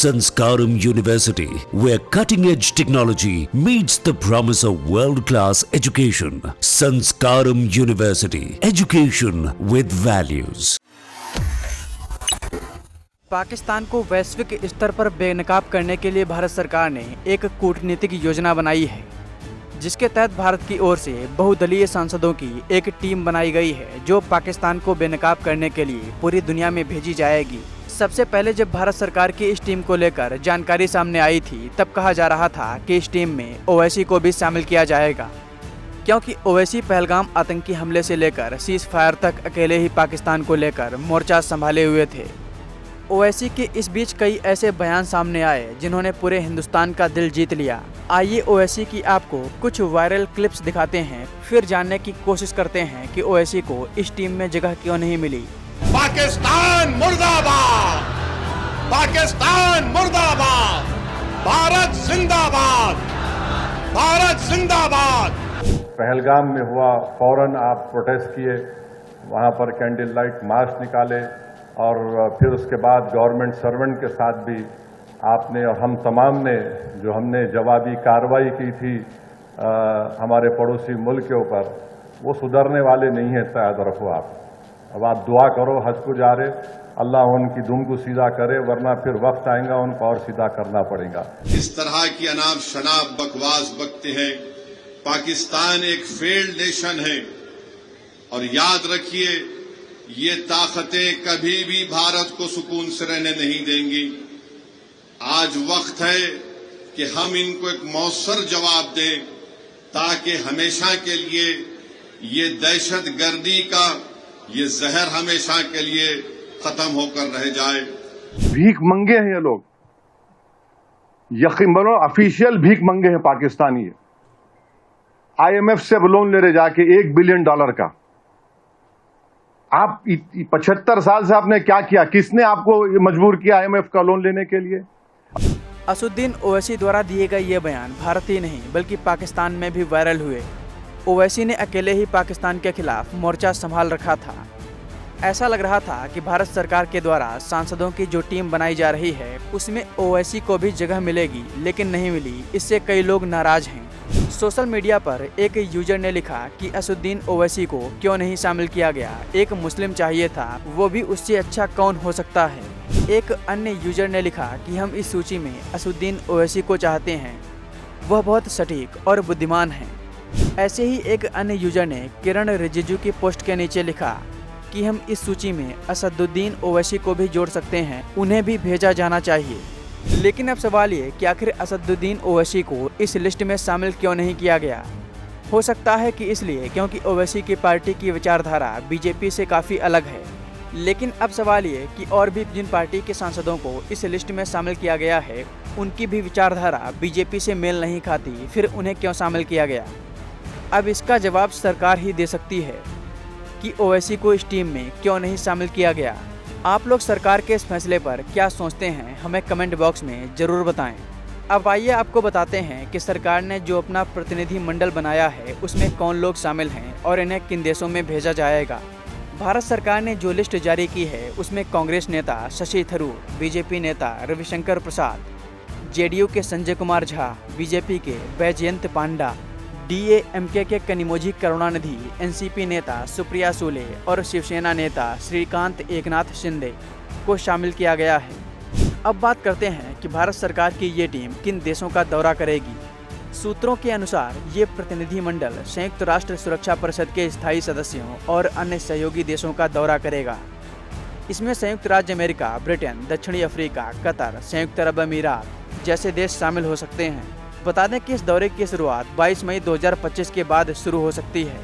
Sanskaram University, where cutting-edge technology meets the promise of world-class education. Sanskaram University, education with values. Pakistan को वैश्विक स्तर पर बेनकाब करने के लिए भारत सरकार ने एक कूटनीतिक योजना बनाई है, जिसके तहत भारत की ओर से बहुदलीय सांसदों की एक टीम बनाई गई है, जो पाकिस्तान को बेनकाब करने के लिए पूरी दुनिया में भेजी जाएगी। सबसे पहले जब भारत सरकार की इस टीम को लेकर जानकारी सामने आई थी, तब कहा जा रहा था कि इस टीम में ओवैसी को भी शामिल किया जाएगा, क्योंकि ओवैसी पहलगाम आतंकी हमले से लेकर सीज फायर तक अकेले ही पाकिस्तान को लेकर मोर्चा संभाले हुए थे। ओवैसी के इस बीच कई ऐसे बयान सामने आए जिन्होंने पूरे हिंदुस्तान का दिल जीत लिया। आइए ओवैसी की आपको कुछ वायरल क्लिप्स दिखाते हैं, फिर जानने की कोशिश करते हैं कि ओवैसी को इस टीम में जगह क्यों नहीं मिली। पाकिस्तान मुर्दाबाद, पाकिस्तान मुर्दाबाद, भारत जिंदाबाद, भारत जिंदाबाद। पहलगाम में हुआ, फौरन आप प्रोटेस्ट किए, वहां पर कैंडल लाइट मार्च निकाले और फिर उसके बाद गवर्नमेंट सर्वेंट के साथ भी आपने और हम तमाम ने जो हमने जवाबी कार्रवाई की थी हमारे पड़ोसी मुल्क के ऊपर, वो सुधरने वाले नहीं है। याद रखो आप। अब आप दुआ करो, हज को जा रहे, अल्लाह उनकी दुम को सीधा करे, वरना फिर वक्त आएगा उनको और सीधा करना पड़ेगा। इस तरह की अनाप शनाप बकवास बकते हैं। पाकिस्तान एक फेल्ड नेशन है और याद रखिए, ये ताकतें कभी भी भारत को सुकून से रहने नहीं देंगी। आज वक्त है कि हम इनको एक मौसर जवाब दें, ताकि हमेशा के लिए ये दहशतगर्दी का ये जहर हमेशा के लिए खत्म होकर रह जाए। भीख मंगे हैं ये लोग, यकीन मानो ऑफिशियल भीख मंगे हैं पाकिस्तानी। IMF से लोन ले रहे जाके $1 बिलियन का। आप 75 साल से आपने क्या किया? किसने आपको मजबूर किया IMF का लोन लेने के लिए? असदुद्दीन ओवैसी द्वारा दिए गए ये बयान भारत ही नहीं बल्कि पाकिस्तान में भी वायरल हुए। ओवैसी ने अकेले ही पाकिस्तान के खिलाफ मोर्चा संभाल रखा था। ऐसा लग रहा था कि भारत सरकार के द्वारा सांसदों की जो टीम बनाई जा रही है, उसमें ओवैसी को भी जगह मिलेगी, लेकिन नहीं मिली। इससे कई लोग नाराज हैं। सोशल मीडिया पर एक यूजर ने लिखा कि असदुद्दीन ओवैसी को क्यों नहीं शामिल किया गया, एक मुस्लिम चाहिए था, वो भी उससे अच्छा कौन हो सकता है। एक अन्य यूजर ने लिखा कि हम इस सूची में असदुद्दीन ओवैसी को चाहते हैं, वह बहुत सटीक और बुद्धिमान है। ऐसे ही एक अन्य यूजर ने किरण रिजिजू की पोस्ट के नीचे लिखा कि हम इस सूची में असदुद्दीन ओवैसी को भी जोड़ सकते हैं, उन्हें भी भेजा जाना चाहिए। लेकिन अब सवाल ये कि आखिर असदुद्दीन ओवैसी को इस लिस्ट में शामिल क्यों नहीं किया गया। हो सकता है कि इसलिए क्योंकि ओवैसी की पार्टी की विचारधारा बीजेपी से काफ़ी अलग है। लेकिन अब सवाल ये कि और भी जिन पार्टी के सांसदों को इस लिस्ट में शामिल किया गया है, उनकी भी विचारधारा बीजेपी से मेल नहीं खाती, फिर उन्हें क्यों शामिल किया गया। अब इसका जवाब सरकार ही दे सकती है कि ओवैसी को इस टीम में क्यों नहीं शामिल किया गया। आप लोग सरकार के इस फैसले पर क्या सोचते हैं, हमें कमेंट बॉक्स में ज़रूर बताएं। अब आइए आपको बताते हैं कि सरकार ने जो अपना प्रतिनिधि मंडल बनाया है, उसमें कौन लोग शामिल हैं और इन्हें किन देशों में भेजा जाएगा। भारत सरकार ने जो लिस्ट जारी की है, उसमें कांग्रेस नेता शशि थरूर, बीजेपी नेता रविशंकर प्रसाद, JDU के संजय कुमार झा, बीजेपी के बैजयंत पांडा, DAMK के कनिमोझी करुणानिधि, NCP नेता सुप्रिया सूले और शिवसेना नेता श्रीकांत एकनाथ शिंदे को शामिल किया गया है। अब बात करते हैं कि भारत सरकार की ये टीम किन देशों का दौरा करेगी। सूत्रों के अनुसार ये प्रतिनिधि मंडल संयुक्त राष्ट्र सुरक्षा परिषद के स्थायी सदस्यों और अन्य सहयोगी देशों का दौरा करेगा। इसमें संयुक्त राज्य अमेरिका, ब्रिटेन, दक्षिणी अफ्रीका, कतर, संयुक्त अरब अमीरात जैसे देश शामिल हो सकते हैं। बता दें कि इस दौरे की शुरुआत 22 मई 2025 के बाद शुरू हो सकती है।